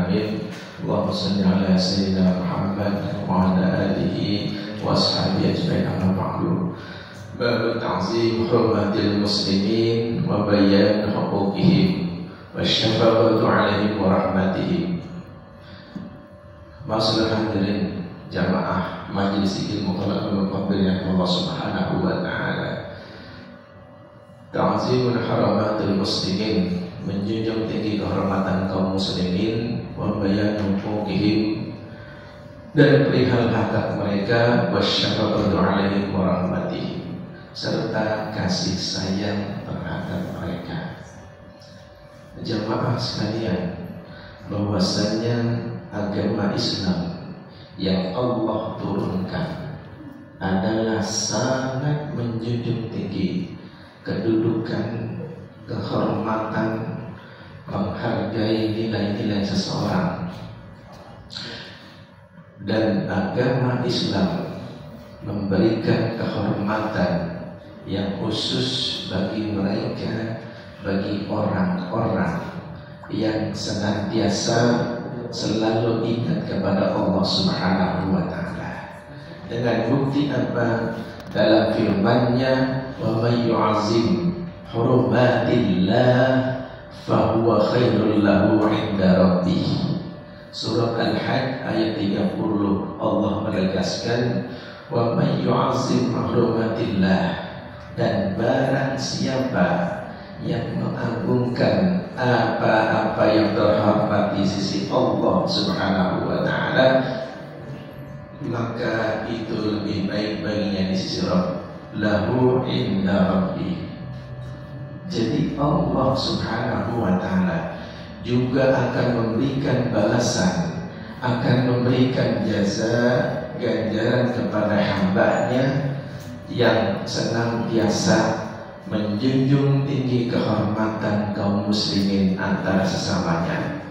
alamin. Allahumma shalli ala sayyidina Muhammad wa ala alihi wa ashabihi ajma'in, amma ba'du. Bab ta'zim hurmatil muslimin wa bayan huquqihim wa syafaqatu 'alaihim wa rahmatihim. Masalah hadirin jamaah Majelis Ilmu Talaqul Qabriyah Allah Subhanahu wa ta'ala. Ta'zimul haramatul muslimin, menjunjung tinggi kehormatan kaum muslimin, wa bayan huquqihim, dan perihal hak mereka, wasyafaqatu 'alaihim wa rahmatihim, serta kasih sayang terhadap mereka. Jamaah sekalian, bahwasanya agama Islam yang Allah turunkan adalah sangat menjunjung tinggi kedudukan, kehormatan, menghargai nilai-nilai seseorang. Dan agama Islam memberikan kehormatan yang khusus bagi mereka, bagi orang-orang yang senantiasa selalu ingat kepada Allah Subhanahu wa ta'ala. Dengan bukti apa? Dalam firman-Nya, wa may yu'azzim hurumatillah fahuwa khairul lahu 'inda rabbih. Surah Al-Hajj ayat 30, Allah menegaskan, wa may yu'azzim hurumatillah, dan barang siapa yang mengagungkan apa-apa yang terhormat di sisi Allah Subhanahu wa ta'ala, maka itu lebih baik baginya di sisi Rabb, lahu inda Rabbi. Jadi Allah Subhanahu wa ta'ala juga akan memberikan balasan, akan memberikan jaza, ganjaran kepada hamba-Nya yang senantiasa menjunjung tinggi kehormatan kaum muslimin antara sesamanya,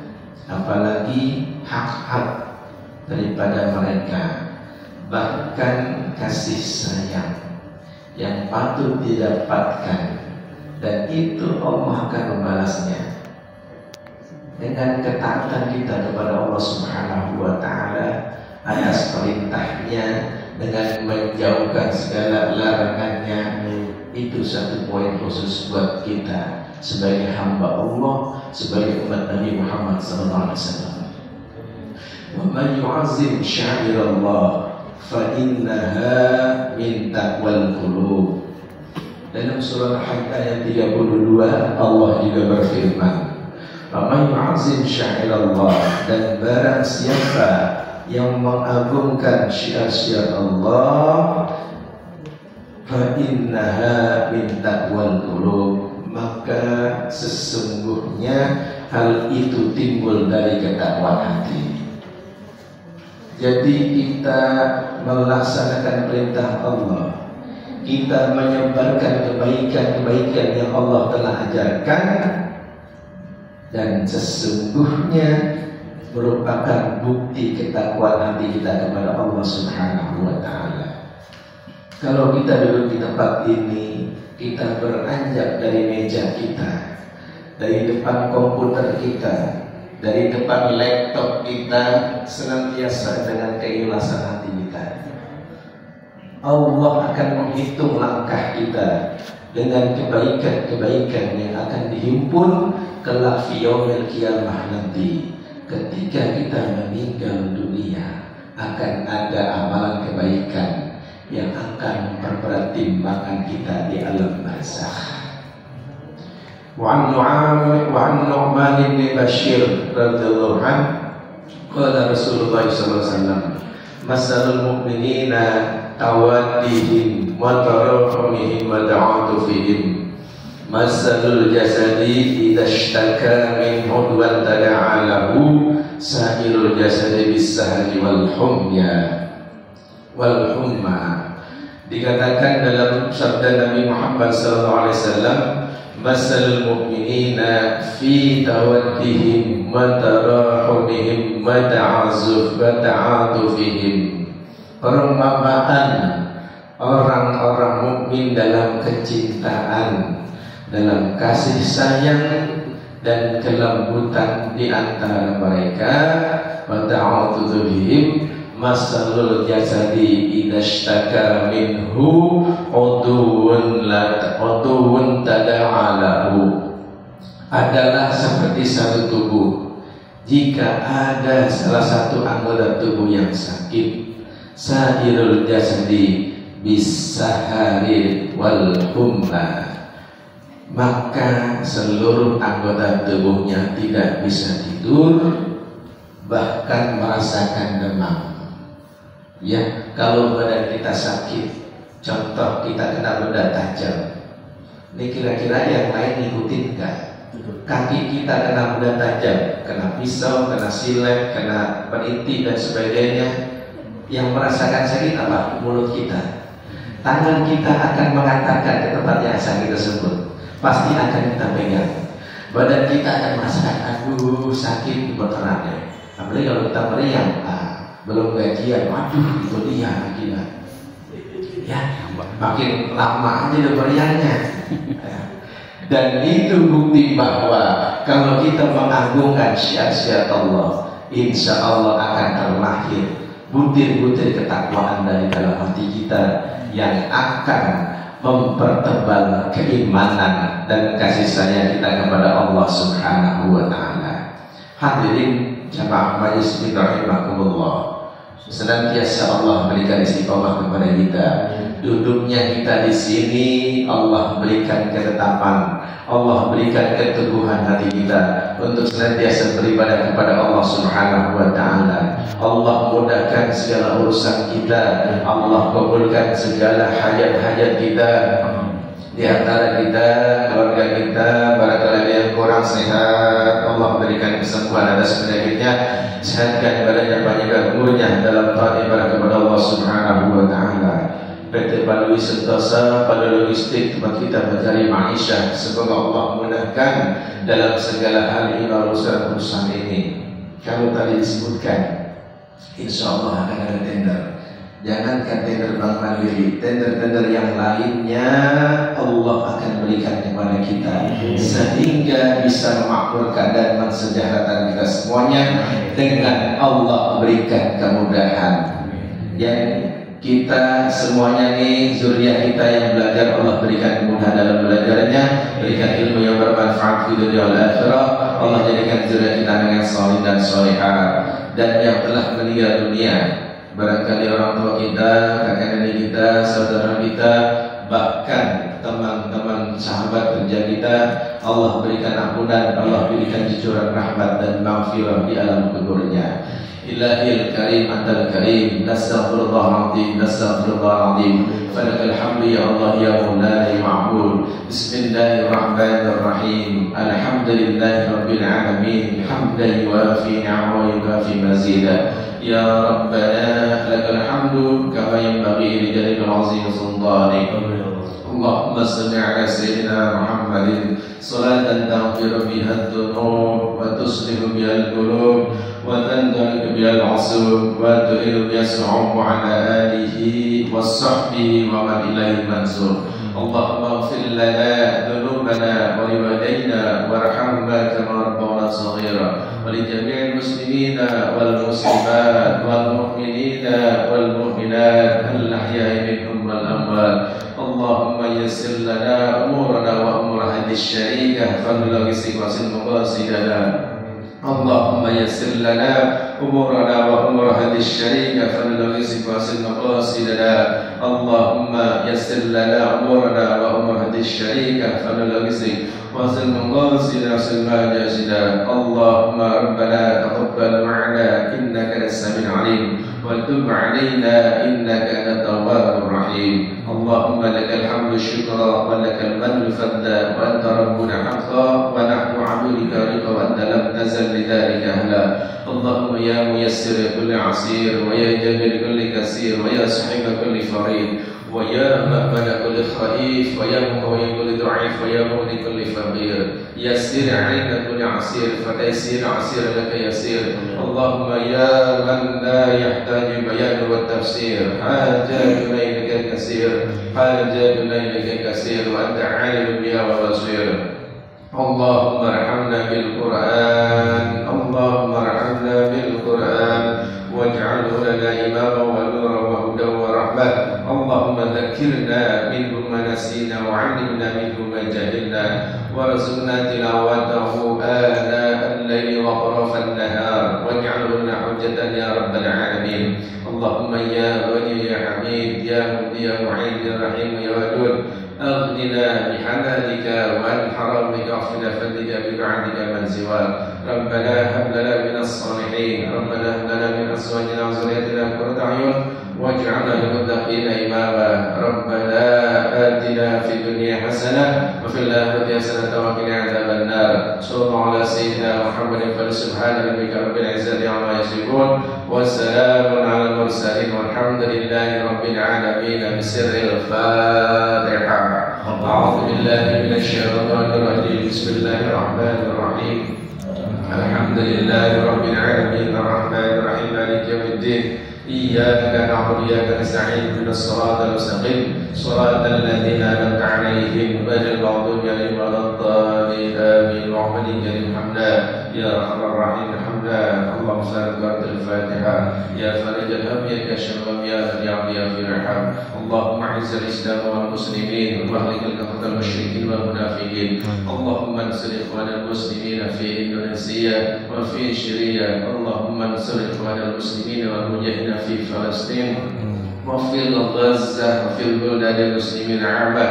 apalagi hak-hak daripada mereka, bahkan kasih sayang yang patut didapatkan, dan itu Allah akan membalasnya dengan ketaatan kita kepada Allah Subhanahu wa ta'ala atas perintahnya, dengan menjauhkan segala larangannya. Itu satu poin khusus buat kita sebagai hamba Allah, sebagai umat Nabi Muhammad SAW. Wa man yu'azzim sya'irallah fa innaha min taqwal qulub. Dalam surah Al-Hajj ayat 32 Allah juga berfirman, wa man yu'azzim sya'irallah, dan barang siapa yang mengagungkan syiar-syiar Allah, fa innaha min taqwal qulub, maka sesungguhnya hal itu timbul dari ketakwaan hati. Jadi kita melaksanakan perintah Allah, kita menyebarkan kebaikan-kebaikan yang Allah telah ajarkan, dan sesungguhnya merupakan bukti ketakwaan hati kita kepada Allah Subhanahu wa ta'ala. Kalau kita duduk di tempat ini, kita beranjak dari meja kita, dari depan komputer kita, dari depan laptop kita, senantiasa dengan keikhlasan hati kita. Allah akan menghitung langkah kita dengan kebaikan-kebaikan yang akan dihimpun kelak fi yaumil qiyamah nanti. Ketika kita meninggal dunia, akan ada amalan kebaikan yang akan memperberat timbangan kita di alam barzakh. Wa an Nu'man bin Bashir radhiyallahu anhu qala Rasulullah sallallahu alaihi wasallam, masalul mu'minina tawaddihim wa tarahumihim wa ta'atufihim masalul jasadi idza ishtaka min udwan tada'a lahu sa'irul jasadi bis-sahri wal humya. Dikatakan dalam sabda Nabi Muhammad SAW, masalul mu'minina fi tawaddihim wa tarahumihim wa ta'atufihim, perumpamaan orang-orang mukmin dalam kecintaan, dalam kasih sayang, dan kelembutan di antara mereka. Wa ta'awudu bihim masalul jasadi idashtaka minhu udwun tada'alahu, adalah seperti satu tubuh. Jika ada salah satu anggota tubuh yang sakit, sa'irul jasadi bisahari wal humma, maka seluruh anggota tubuhnya tidak bisa tidur, bahkan merasakan demam. Ya, kalau badan kita sakit, contoh kita kena benda tajam, ini kira-kira yang lain ngikutin kan? Kaki kita kena benda tajam, kena pisau, kena silet, kena peniti dan sebagainya. Yang merasakan sakit apa? Mulut kita. Tangan kita akan mengatakan ke tempat yang sakit tersebut, pasti akan kita pegang. Badan kita akan merasakan, aduh sakit berkeraknya. Apalagi kalau kita meriang, belum gajian, waduh itu dia gila. Ya, makin lama aja udah meriangnya. Dan itu bukti bahwa kalau kita mengagungkan syiar-syiar Allah, insya Allah akan terlahir butir-butir ketakwaan dari dalam hati kita yang akan mempertebal keimanan dan kasih sayang kita kepada Allah Subhanahu wa ta'ala. Hadirin jamaah majelis rahimakumullah, senantiasa Allah berikan istiqomah kepada kita. Duduknya kita di sini Allah berikan ketetapan, Allah berikan keteguhan hati kita untuk senantiasa beribadah kepada Allah Subhanahu wa ta'ala. Allah mudahkan segala urusan kita, Allah kabulkan segala hajat-hajat kita. Di antara kita, keluarga kita, barangkali yang kurang sehat, Allah berikan kesembuhan atas penyakitnya, sehatkan badannya, panjangkan umurnya dalam taat ibadah kepada Allah Subhanahu wa ta'ala. PT Balui Sentosa pada logistik tempat kita mencari maisha, semoga Allah mudahkan dalam segala hal urusan ini. Kalau tadi disebutkan, insya Allah akan ada tender. Jangankan tender Bank Mandiri, tender-tender yang lainnya Allah akan berikan kepada kita, sehingga bisa memakmurkan dan mensejahterakan kita semuanya dengan Allah berikan kemudahan. Yang kita semuanya nih, zuriat kita yang belajar, Allah berikan kemudahan dalam belajarnya, berikan ilmu yang bermanfaat di dunia wal akhirah. Allah jadikan zuriat kita dengan salih dan salihah. Dan yang telah meninggal dunia, barangkali orang tua kita, kakek nenek kita, saudara kita, bahkan teman-teman sahabat kerja kita, Allah berikan ampunan, Allah berikan cucuran rahmat dan maghfirah di alam kuburnya. Ilahil karim antal karim, nastaghfirullahaladzim, nastaghfirullahaladzim, falakal hamdu ya Allah ya maulana ya ma'bud. Bismillahirrahmanirrahim, alhamdulillahi rabbil alamin, hamdan yuafi ni'amahu wa yukafi mazidah. Ya Rabbana lakal hamdu kama yanbaghi li jalalil azim sultanik. Allahumma salli ala sayyidina Muhammadin salatan taghfiru biha ad-dunub wa tuslihu biha al-qulub wa tandaliku biha al-'usub wa tu'ilu biha as-su'ub ala alihi wa sahbihi wa man ilaihi mansur. Allahumma ighfir lana dhunubana wa liwalidayna warhamna kama rabbawna shaghira wa li jami'il muslimina wal muslimat wal mu'minina wal mu'minat al-ahya'i minhum wal amwat. Allahumma yassir lana umurana wa umur hadhihi syarikah fadlul istiqwasil mubasidana. Allahumma yassir lana umurana wa umur hadhihi syarikah fadlul istiqwasil mubasidana. Allahumma yassir lana umurana wa umur hadhihi syarikah fadlul istiqwasil mubasidana. Allahumma rabbana taqabbal ma'ana innaka as-sami'ul 'alim wa tub 'alaina innaka antat tawwabur rahim. Allahumma lakal hamdu syukra wa lakal madhu fadla wa anta rabbuna haqqan wa nahnu 'abduka rida wa anta lam tazal lidzalika ahla. Allahumma ya muyassir kulli 'asir wa ya jabir kulli kasir wa ya sahib kulli farid wa ya maqbal kulli khaif wa ya muqawwi kulli dha'if wa ya mughni kulli faqir. Yassir 'alaina kulli 'asir fa taysir 'asir laka yasir. Allahumma ya man la yahtaju bayan wa tafsir, hajatuna ilaika kasir, hajatuna ilaika kasir wa anta 'alim biha wa basir. اللهم ارحمنا بالقرآن اللهم ارحمنا بالقرآن واجعله لنا إماما ونورا وهدى ورحمة اللهم ذكرنا منه ما نسينا وعلمنا منه ما جهلنا وارزقنا تلاوته آناء الليل وأطراف النهار واجعله لنا حجة يا رب العالمين اللهم يا غني يا حميد يا مبدي يا معين يا رحيم يا ودود أغننا بحلالك وعن حرامك واغفنا فضلك ببعدك من سواك ربنا هب لنا من الصالحين ربنا هب لنا من أزواجنا وذرياتنا قرة أعين واجعلنا للمتقين إماما ربنا آتنا في الدنيا حسنة وفي الآخرة حسنة وقنا عذاب النار صلى الله على سيدنا محمد فسبحان ربك رب العزة عما يصفون وسلام على المرسلين والحمد لله رب العالمين بسر الفاتحة أعوذ بالله من الشيطان الرجيم بسم الله الرحمن الرحيم الحمد لله رب العالمين الرحمن الرحيم مالك يوم الدين إياك نعبد وإياك نستعين اهدنا الصراط المستقيم صراط الذين أنعمت عليهم غير المغضوب عليهم ولا الضالين آمين وعمل كريم حمدا يا أرحم الراحمين حمدا اللهم صل على الفاتحة يا فرج الهم يا كاشف الغم يا هدي يا في الرحم اللهم أعز الإسلام والمسلمين واهلك الكفرة المشركين والمنافقين اللهم انصر إخوان المسلمين في إندونيسيا وفي سوريا اللهم انصر إخوان المسلمين والمجاهدين في فلسطين وفي غزة وفي البلدان المسلمين عامة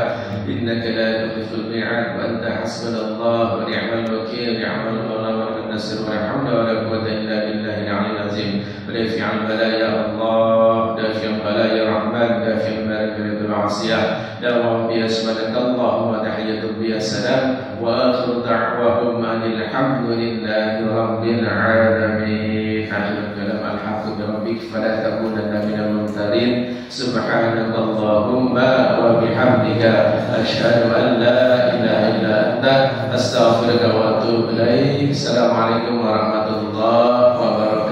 إنك لا تخلف الميعاد وأنت حسبنا الله ونعم الوكيل نعم المولى ونعم النصير ولا حول ولا قوة إلا بالله العلي العظيم ودافع البلاء يا الله دافع البلاء يا رحمن دافع الملك بالمعصية دعوهم بها سبحانك اللهم وتحيتهم بها السلام وآخر دعواهم أن الحمد لله رب العالمين آخر الكلام الحق بربك فلا تكونن من الممترين سبحانك اللهم وبحمدك أشهد أن لا إله إلا أنت أستغفرك وأتوب إليك السلام عليكم ورحمة الله وبركاته.